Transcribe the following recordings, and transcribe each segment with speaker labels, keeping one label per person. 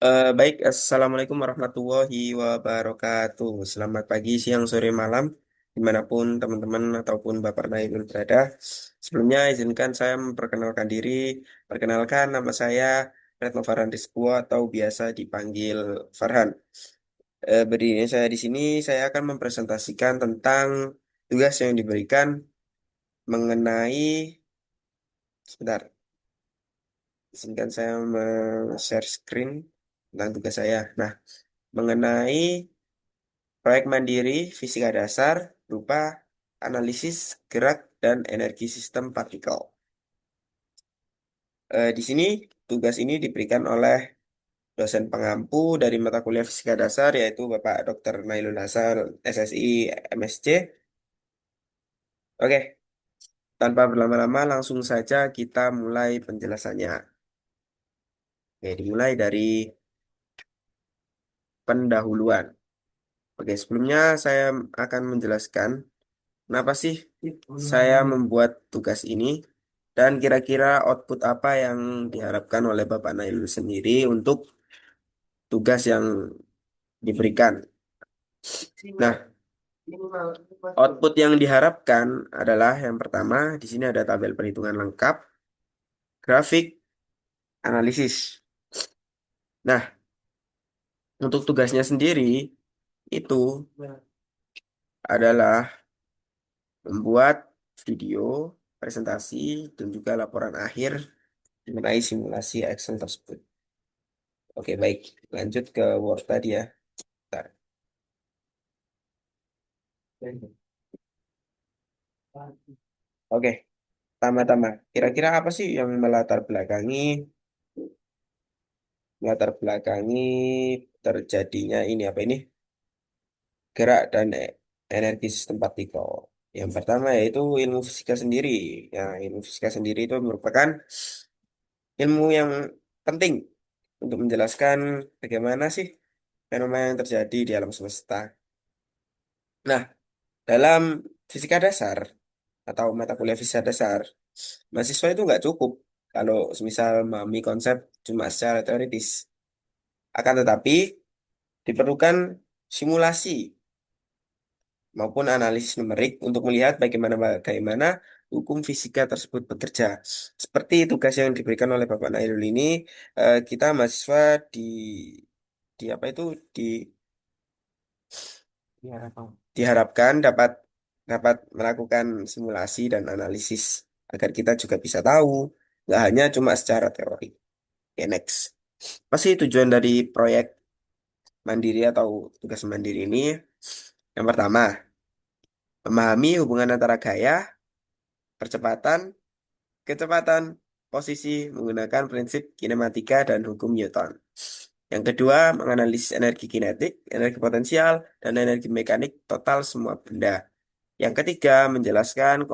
Speaker 1: Baik, Assalamualaikum warahmatullahi wabarakatuh. Selamat pagi, siang, sore, malam, dimanapun teman-teman ataupun Bapak Nailul berada. Sebelumnya, izinkan saya memperkenalkan diri. Perkenalkan, nama saya Retno Farhan Rizko atau biasa dipanggil Farhan. Berdirinya saya di sini, saya akan mempresentasikan tentang tugas yang diberikan mengenai, sebentar, izinkan saya share screen tentang tugas saya. Nah, mengenai proyek mandiri fisika dasar berupa analisis gerak dan energi sistem partikel. Di sini tugas ini diberikan oleh dosen pengampu dari mata kuliah fisika dasar yaitu Bapak Dr. Nailul Hasan SSI MSc. Oke, tanpa berlama-lama langsung saja kita mulai penjelasannya. Oke, dimulai dari pendahuluan. Oke, sebelumnya saya akan menjelaskan kenapa sih saya membuat tugas ini dan kira-kira output apa yang diharapkan oleh Bapak Nailul sendiri untuk tugas yang diberikan. Nah, output yang diharapkan adalah yang pertama, di sini ada tabel perhitungan lengkap, grafik, analisis. Nah, untuk tugasnya sendiri itu adalah membuat video, presentasi, dan juga laporan akhir mengenai simulasi Excel tersebut. Oke, baik. Lanjut ke Word tadi ya. Bentar. Oke, tama-tama. Kira-kira apa sih yang melatar belakangi terjadinya ini apa ini? Gerak dan energi sistem partikel. Yang pertama yaitu ilmu fisika sendiri. Ya, ilmu fisika sendiri itu merupakan ilmu yang penting untuk menjelaskan bagaimana sih fenomena yang terjadi di alam semesta. Nah, dalam fisika dasar atau mata kuliah fisika dasar, mahasiswa itu nggak cukup kalau semisal memahami konsep cuma secara teoritis. Akan tetapi diperlukan simulasi maupun analisis numerik untuk melihat bagaimana bagaimana hukum fisika tersebut bekerja. Seperti tugas yang diberikan oleh Bapak Nailul ini, kita mahasiswa di apa itu di diharapkan dapat dapat melakukan simulasi dan analisis agar kita juga bisa tahu nggak hanya cuma secara teori. Ya, next. Apa sih tujuan dari proyek mandiri atau tugas mandiri ini? Yang pertama, memahami hubungan antara gaya, percepatan, kecepatan, posisi menggunakan prinsip kinematika dan hukum Newton. Yang kedua, menganalisis energi kinetik, energi potensial, dan energi mekanik total semua benda. Yang ketiga, menjelaskan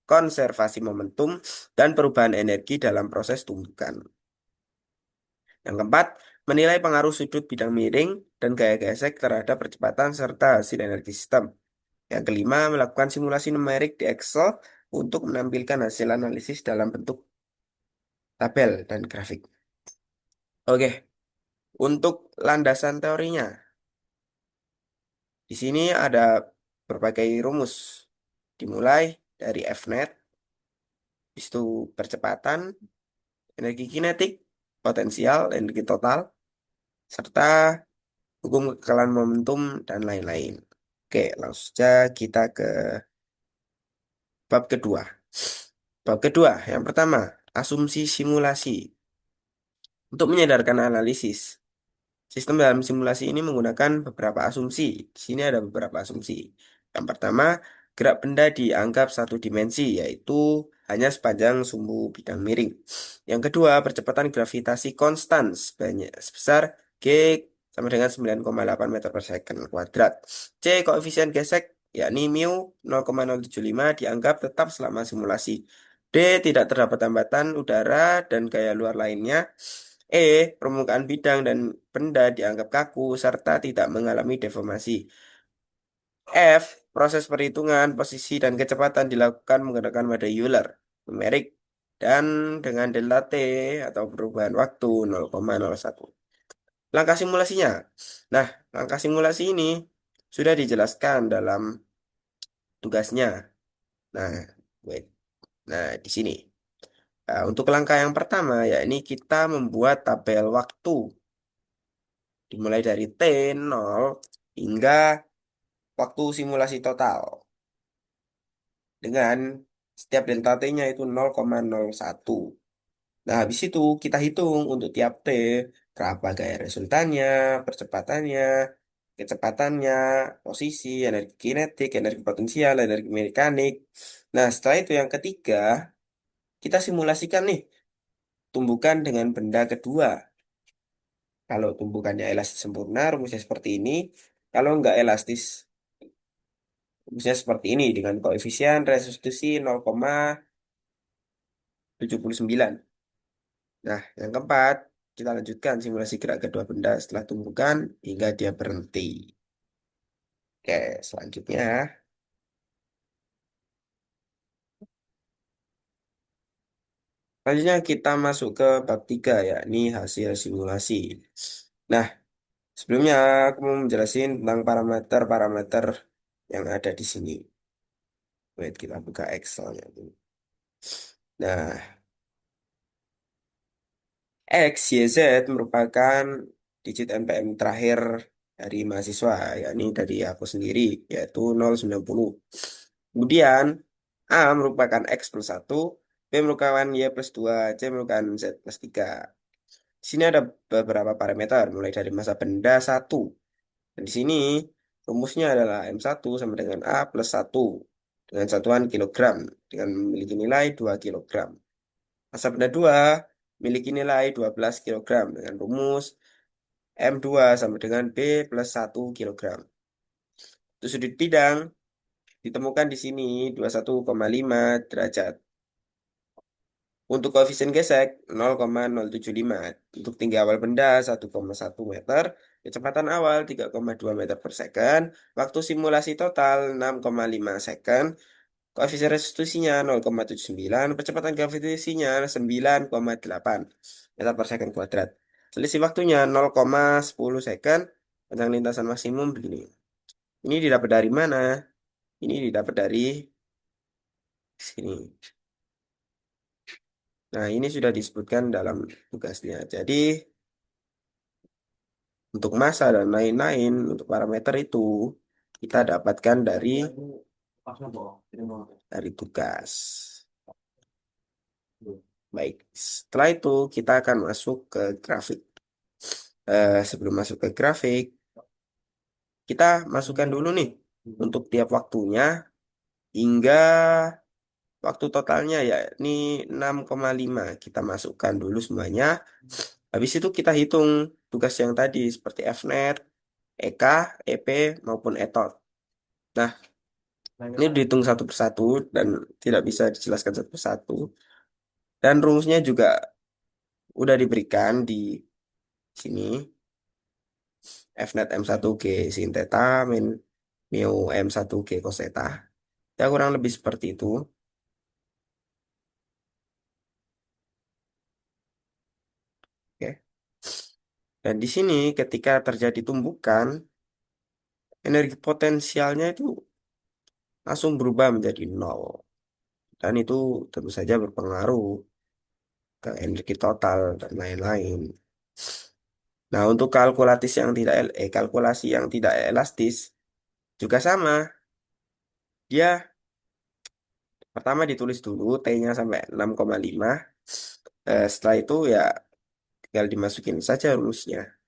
Speaker 1: konservasi momentum dan perubahan energi dalam proses tumbukan. Yang keempat, menilai pengaruh sudut bidang miring dan gaya gesek terhadap percepatan serta hasil energi sistem. Yang kelima, melakukan simulasi numerik di Excel untuk menampilkan hasil analisis dalam bentuk tabel dan grafik. Oke, untuk landasan teorinya, di sini ada berbagai rumus. Dimulai dari Fnet, habis itu percepatan, energi kinetik, potensial, energi total, serta hukum kekekalan momentum, dan lain-lain. Oke, langsung saja kita ke bab kedua. Bab kedua, yang pertama, asumsi simulasi. Untuk menyadarkan analisis, sistem dalam simulasi ini menggunakan beberapa asumsi. Di sini ada beberapa asumsi. Yang pertama, gerak benda dianggap satu dimensi, yaitu hanya sepanjang sumbu bidang miring. Yang kedua, percepatan gravitasi konstan sebesar G sama dengan 9,8 meter per second kuadrat. C, koefisien gesek, yakni mu 0,075 dianggap tetap selama simulasi. D, tidak terdapat hambatan udara dan gaya luar lainnya. E, permukaan bidang dan benda dianggap kaku serta tidak mengalami deformasi. F, proses perhitungan posisi dan kecepatan dilakukan menggunakan mode Euler, numerik, dan dengan delta T atau perubahan waktu 0,01. Langkah simulasinya. Nah, langkah simulasi ini sudah dijelaskan dalam tugasnya. Nah, wait. Nah, di sini. Nah, untuk langkah yang pertama, yakni kita membuat tabel waktu. Dimulai dari T0 hingga waktu simulasi total. Dengan setiap delta T-nya itu 0,01. Nah, habis itu kita hitung untuk tiap T, berapa gaya resultannya, percepatannya, kecepatannya, posisi, energi kinetik, energi potensial, energi mekanik. Nah, setelah itu yang ketiga, kita simulasikan nih tumbukan dengan benda kedua. Kalau tumbukannya elastis sempurna, rumusnya seperti ini. Kalau nggak elastis, rumusnya seperti ini dengan koefisien restitusi 0,79. Nah, yang keempat, kita lanjutkan simulasi gerak kedua benda setelah tumbukan hingga dia berhenti. Oke, selanjutnya. Selanjutnya kita masuk ke bab 3 yakni hasil simulasi. Nah, sebelumnya aku mau menjelaskan tentang parameter-parameter yang ada di sini. Wait, kita buka Excel-nya dulu. Nah, X, Y, Z merupakan digit NPM terakhir dari mahasiswa, yakni dari aku sendiri, yaitu 0,90. Kemudian, A merupakan X plus 1, B merupakan Y plus 2, C merupakan Z plus 3. Di sini ada beberapa parameter, mulai dari massa benda 1. Dan di sini rumusnya adalah M1 sama dengan A plus 1 dengan satuan kilogram dengan memiliki nilai 2 kilogram. Massa benda 2 memiliki nilai 12 kilogram dengan rumus M2 sama dengan B plus 1 kilogram. Untuk sudut bidang ditemukan di sini 21,5 derajat. Untuk koefisien gesek 0,075. Untuk tinggi awal benda 1,1 meter. Kecepatan awal 3,2 meter per second. Waktu simulasi total 6,5 second. Koefisien restitusinya 0,79. Percepatan gravitasinya 9,8 meter per second kuadrat. Selisih waktunya 0,10 second. Panjang lintasan maksimum begini. Ini didapat dari mana? Ini didapat dari sini. Nah, ini sudah disebutkan dalam tugasnya. Jadi, untuk massa dan lain-lain, untuk parameter itu, kita dapatkan dari tugas. Baik, setelah itu kita akan masuk ke grafik. Sebelum masuk ke grafik, kita masukkan dulu nih untuk tiap waktunya hingga waktu totalnya ya ini 6,5. Kita masukkan dulu semuanya. Habis itu kita hitung tugas yang tadi seperti Fnet, EK, EP maupun ETOT. Nah, ini dihitung satu persatu dan tidak bisa dijelaskan satu persatu. Dan rumusnya juga udah diberikan di sini. Fnet M1G sin theta min mu M1G cos theta. Ya kurang lebih seperti itu. Oke. Dan di sini ketika terjadi tumbukan, energi potensialnya itu langsung berubah menjadi nol. Dan itu tentu saja berpengaruh ke energi total dan lain-lain. Nah, untuk kalkulasi yang tidak elastis juga sama. Dia pertama ditulis dulu T-nya sampai 6,5. Setelah itu ya tinggal dimasukin saja rumusnya.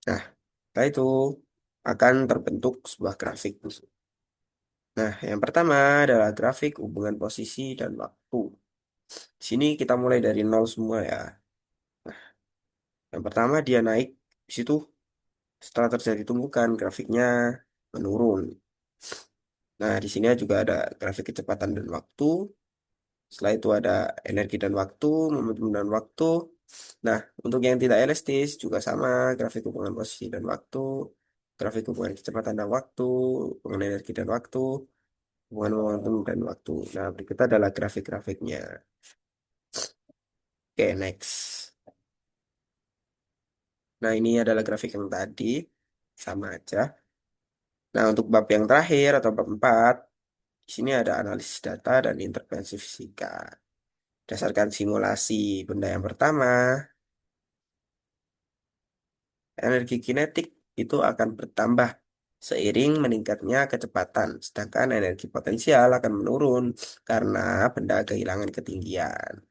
Speaker 1: Nah, setelah itu akan terbentuk sebuah grafik. Nah, yang pertama adalah grafik hubungan posisi dan waktu. Di sini kita mulai dari nol semua ya. Yang pertama dia naik, di situ setelah terjadi tumbukan grafiknya menurun. Nah, di sini juga ada grafik kecepatan dan waktu. Setelah itu ada energi dan waktu, momentum dan waktu. Nah, untuk yang tidak elastis juga sama, grafik hubungan posisi dan waktu, grafik hubungan kecepatan dan waktu, hubungan energi dan waktu, hubungan momentum dan waktu. Nah, berikut adalah grafik-grafiknya. Oke, next. Nah, ini adalah grafik yang tadi, sama aja. Nah, untuk bab yang terakhir atau bab 4, di sini ada analisis data dan intervensi fisika. Berdasarkan simulasi benda yang pertama, energi kinetik itu akan bertambah seiring meningkatnya kecepatan, sedangkan energi potensial akan menurun karena benda kehilangan ketinggian.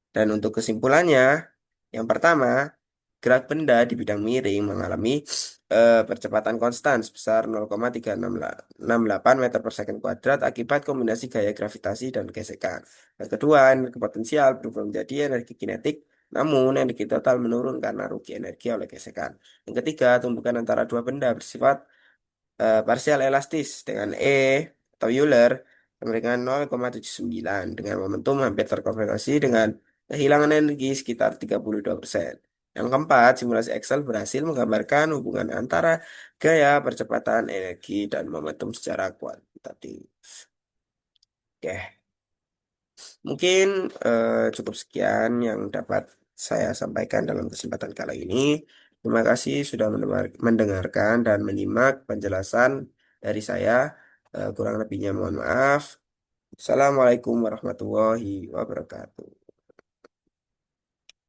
Speaker 1: Dan untuk kesimpulannya, yang pertama, gerak benda di bidang miring mengalami percepatan konstan sebesar 0,368 meter per second kuadrat akibat kombinasi gaya gravitasi dan gesekan. Yang kedua, energi potensial berubah menjadi energi kinetik, namun energi total menurun karena rugi energi oleh gesekan. Yang ketiga, tumbukan antara dua benda bersifat parsial elastis dengan atau Euler memberikan 0,79 dengan momentum hampir terkonversi dengan kehilangan energi sekitar 32%. Yang keempat, simulasi Excel berhasil menggambarkan hubungan antara gaya, percepatan, energi, dan momentum secara kuantitatif. Oke, mungkin cukup sekian yang dapat saya sampaikan dalam kesempatan kali ini. Terima kasih sudah mendengarkan dan menyimak penjelasan dari saya. Kurang lebihnya mohon maaf. Assalamualaikum warahmatullahi wabarakatuh.